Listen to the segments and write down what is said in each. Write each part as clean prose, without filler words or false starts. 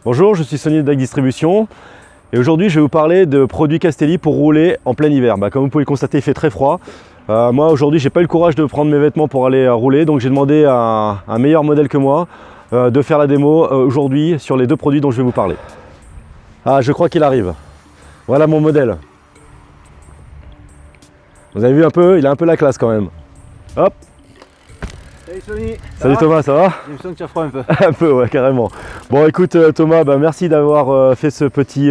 Bonjour, je suis Sonny de DAC Distribution et aujourd'hui je vais vous parler de produits Castelli pour rouler en plein hiver. Comme vous pouvez le constater, il fait très froid. Moi aujourd'hui j'ai pas eu le courage de prendre mes vêtements pour aller rouler, donc j'ai demandé à un meilleur modèle que moi de faire la démo aujourd'hui sur les deux produits dont je vais vous parler. Ah, je crois qu'il arrive. Voilà mon modèle. Vous avez vu un peu, il a un peu la classe quand même. Hop. Salut Sonny. Salut Thomas, ça va? J'ai l'impression que tu as froid un peu. Un peu, ouais, carrément. Bon, écoute Thomas, merci d'avoir fait ce petit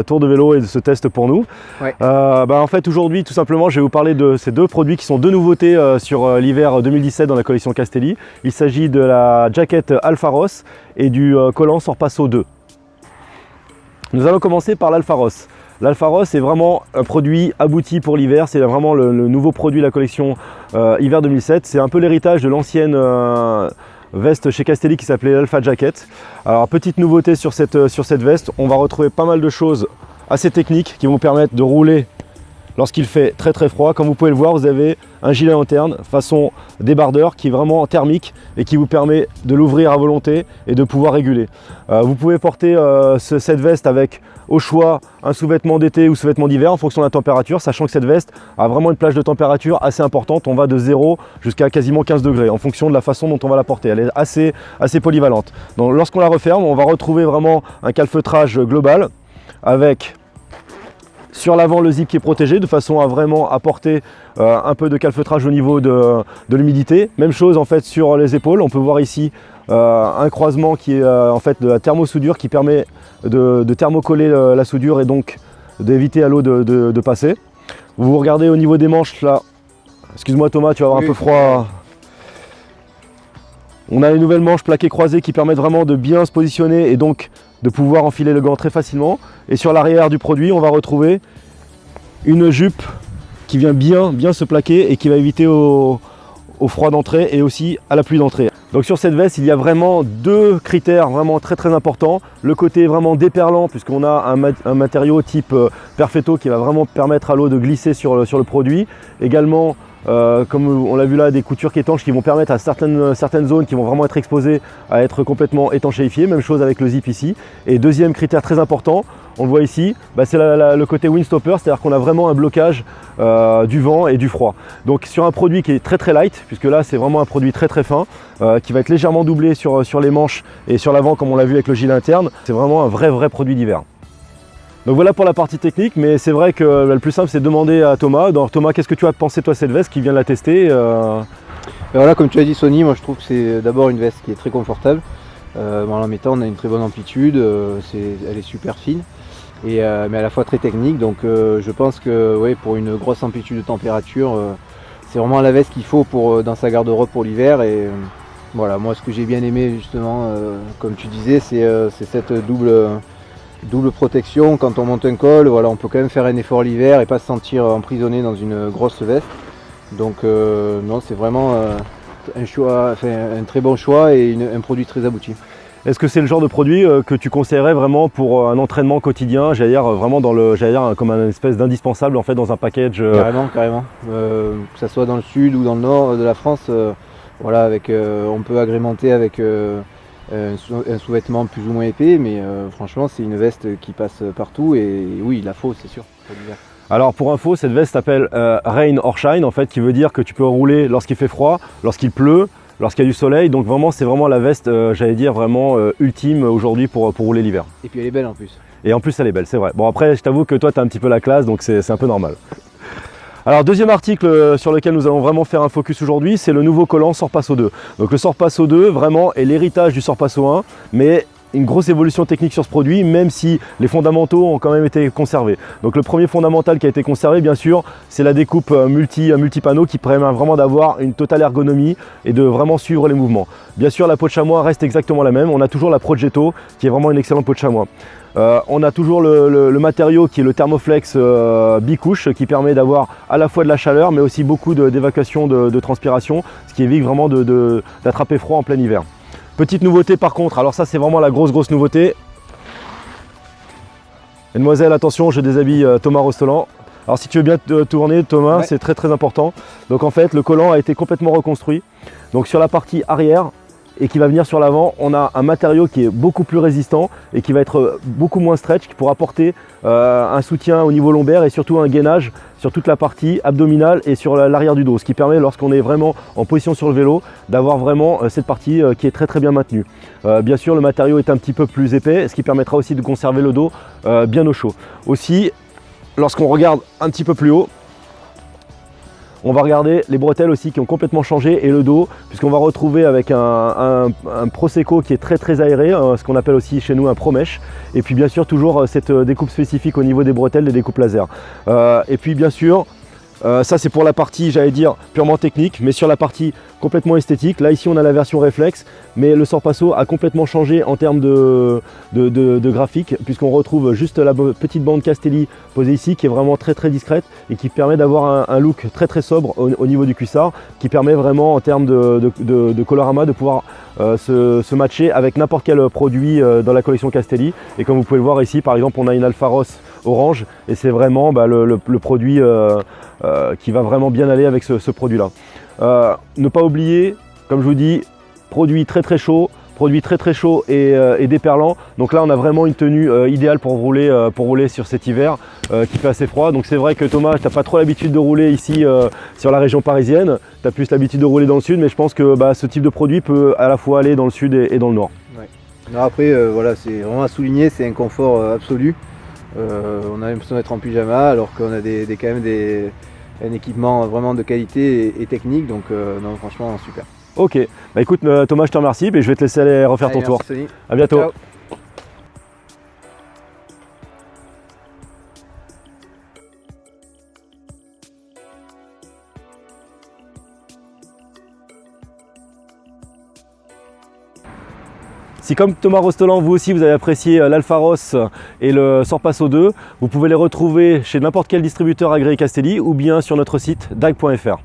tour de vélo et de ce test pour nous. Ouais. En fait, aujourd'hui, tout simplement, je vais vous parler de ces deux produits qui sont deux nouveautés sur l'hiver 2017 dans la collection Castelli. Il s'agit de la jaquette Alpharos et du collant Sorpasso 2. Nous allons commencer par l'Alpharos. L'Alpharos est vraiment un produit abouti pour l'hiver, c'est vraiment le nouveau produit de la collection hiver 2007. C'est un peu l'héritage de l'ancienne veste chez Castelli qui s'appelait l'Alpha Jacket. Alors petite nouveauté sur cette veste, on va retrouver pas mal de choses assez techniques qui vont vous permettre de rouler lorsqu'il fait très très froid. Comme vous pouvez le voir, vous avez un gilet interne façon débardeur qui est vraiment thermique et qui vous permet de l'ouvrir à volonté et de pouvoir réguler. Vous pouvez porter cette veste avec au choix un sous-vêtement d'été ou sous-vêtement d'hiver en fonction de la température, sachant que cette veste a vraiment une plage de température assez importante. On va de 0 jusqu'à quasiment 15 degrés en fonction de la façon dont on va la porter. Elle est assez polyvalente. Donc lorsqu'on la referme, on va retrouver vraiment un calfeutrage global avec sur l'avant le zip qui est protégé de façon à vraiment apporter un peu de calfeutrage au niveau de l'humidité. Même chose en fait sur les épaules, on peut voir ici un croisement qui est en fait de la thermosoudure qui permet de thermocoller la soudure et donc d'éviter à l'eau de passer. Vous regardez au niveau des manches là, excuse-moi Thomas, tu vas avoir un peu froid. On a les nouvelles manches plaquées croisées qui permettent vraiment de bien se positionner et donc de pouvoir enfiler le gant très facilement. Et sur l'arrière du produit, on va retrouver une jupe qui vient bien se plaquer et qui va éviter au froid d'entrée et aussi à la pluie d'entrée. Donc sur cette veste, il y a vraiment deux critères vraiment très importants. Le côté vraiment déperlant, puisqu'on a un matériau type Perfetto qui va vraiment permettre à l'eau de glisser sur le produit. Également, comme on l'a vu là, des coutures étanches qui vont permettre à certaines zones qui vont vraiment être exposées à être complètement étanchéifiées. Même chose avec le zip ici. Et deuxième critère très important, on le voit ici, c'est le côté windstopper, c'est-à-dire qu'on a vraiment un blocage du vent et du froid. Donc sur un produit qui est très light, puisque là c'est vraiment un produit très fin, qui va être légèrement doublé sur les manches et sur l'avant comme on l'a vu avec le gilet interne. C'est vraiment un vrai produit d'hiver. Donc voilà pour la partie technique, mais c'est vrai que le plus simple c'est de demander à Thomas. Donc Thomas, qu'est-ce que tu as pensé toi de cette veste qui vient de la tester Voilà, comme tu as dit Sonny, moi je trouve que c'est d'abord une veste qui est très confortable. En la mettant on a une très bonne amplitude, elle est super fine, mais à la fois très technique. Donc je pense que ouais, pour une grosse amplitude de température, c'est vraiment la veste qu'il faut dans sa garde-robe pour l'hiver. Et voilà, moi ce que j'ai bien aimé justement, comme tu disais, c'est cette double protection. Quand on monte un col, voilà, on peut quand même faire un effort l'hiver et pas se sentir emprisonné dans une grosse veste. Donc non, c'est vraiment un très bon choix et un produit très abouti. Est-ce que c'est le genre de produit que tu conseillerais vraiment pour un entraînement quotidien, vraiment comme un espèce d'indispensable en fait dans un package Carrément. Que ce soit dans le sud ou dans le nord de la France, voilà, on peut agrémenter avec un sous-vêtement plus ou moins épais, mais franchement c'est une veste qui passe partout et oui, il la faut, c'est sûr. Alors pour info, cette veste s'appelle Rain or Shine en fait, qui veut dire que tu peux rouler lorsqu'il fait froid, lorsqu'il pleut, lorsqu'il y a du soleil. Donc vraiment c'est vraiment la veste, vraiment ultime aujourd'hui pour rouler l'hiver. Et puis elle est belle en plus. Et en plus elle est belle, c'est vrai. Bon après je t'avoue que toi tu as un petit peu la classe, donc c'est un peu normal. Alors deuxième article sur lequel nous allons vraiment faire un focus aujourd'hui, c'est le nouveau collant Sorpasso 2. Donc le Sorpasso 2 vraiment est l'héritage du Sorpasso 1, mais une grosse évolution technique sur ce produit, même si les fondamentaux ont quand même été conservés. Donc le premier fondamental qui a été conservé, bien sûr, c'est la découpe multi-panneaux qui permet vraiment d'avoir une totale ergonomie et de vraiment suivre les mouvements. Bien sûr, la peau de chamois reste exactement la même. On a toujours la Progetto qui est vraiment une excellente peau de chamois. On a toujours le matériau qui est le Thermoflex bicouche qui permet d'avoir à la fois de la chaleur mais aussi beaucoup d'évacuation de transpiration, ce qui évite vraiment d'attraper froid en plein hiver. Petite nouveauté par contre, alors ça c'est vraiment la grosse nouveauté. Mesdemoiselles, attention, je déshabille Thomas Rostolan. Alors si tu veux bien te tourner Thomas, ouais. C'est très important. Donc en fait le collant a été complètement reconstruit. Donc sur la partie arrière, et qui va venir sur l'avant, on a un matériau qui est beaucoup plus résistant et qui va être beaucoup moins stretch, qui pourra apporter un soutien au niveau lombaire et surtout un gainage sur toute la partie abdominale et sur l'arrière du dos, ce qui permet lorsqu'on est vraiment en position sur le vélo d'avoir vraiment cette partie qui est très bien maintenue. Bien sûr, le matériau est un petit peu plus épais, ce qui permettra aussi de conserver le dos bien au chaud. Aussi, lorsqu'on regarde un petit peu plus haut, on va regarder les bretelles aussi qui ont complètement changé et le dos, puisqu'on va retrouver avec un Proseco qui est très aéré, ce qu'on appelle aussi chez nous un Pro Mesh. Et puis bien sûr toujours cette découpe spécifique au niveau des bretelles, des découpes laser. Et puis bien sûr, ça c'est pour la partie, j'allais dire, purement technique, mais sur la partie complètement esthétique, là ici on a la version réflexe, mais le Sorpasso a complètement changé en termes de graphique, puisqu'on retrouve juste la petite bande Castelli posée ici, qui est vraiment très discrète, et qui permet d'avoir un look très sobre au niveau du cuissard, qui permet vraiment en termes de colorama de pouvoir se matcher avec n'importe quel produit dans la collection Castelli. Et comme vous pouvez le voir ici, par exemple, on a une Alpha Ross orange, et c'est vraiment le produit qui va vraiment bien aller avec ce produit-là. Ne pas oublier, comme je vous dis, produit très chaud, et déperlant. Donc là on a vraiment une tenue idéale pour rouler sur cet hiver qui fait assez froid. Donc c'est vrai que Thomas, tu n'as pas trop l'habitude de rouler ici sur la région parisienne, tu as plus l'habitude de rouler dans le sud, mais je pense que ce type de produit peut à la fois aller dans le sud et dans le nord. Ouais. Non, après voilà, c'est vraiment à souligner, c'est un confort absolu. On a l'impression d'être en pyjama alors qu'on a quand même un équipement vraiment de qualité et technique, donc non, franchement super. Ok, écoute Thomas, je te remercie, je vais te laisser aller refaire ton tour. Sony. À bientôt. Ciao. Si comme Thomas Rostolan, vous aussi vous avez apprécié l'Alpha Ross et le Sorpasso 2, vous pouvez les retrouver chez n'importe quel distributeur agréé Castelli ou bien sur notre site dag.fr.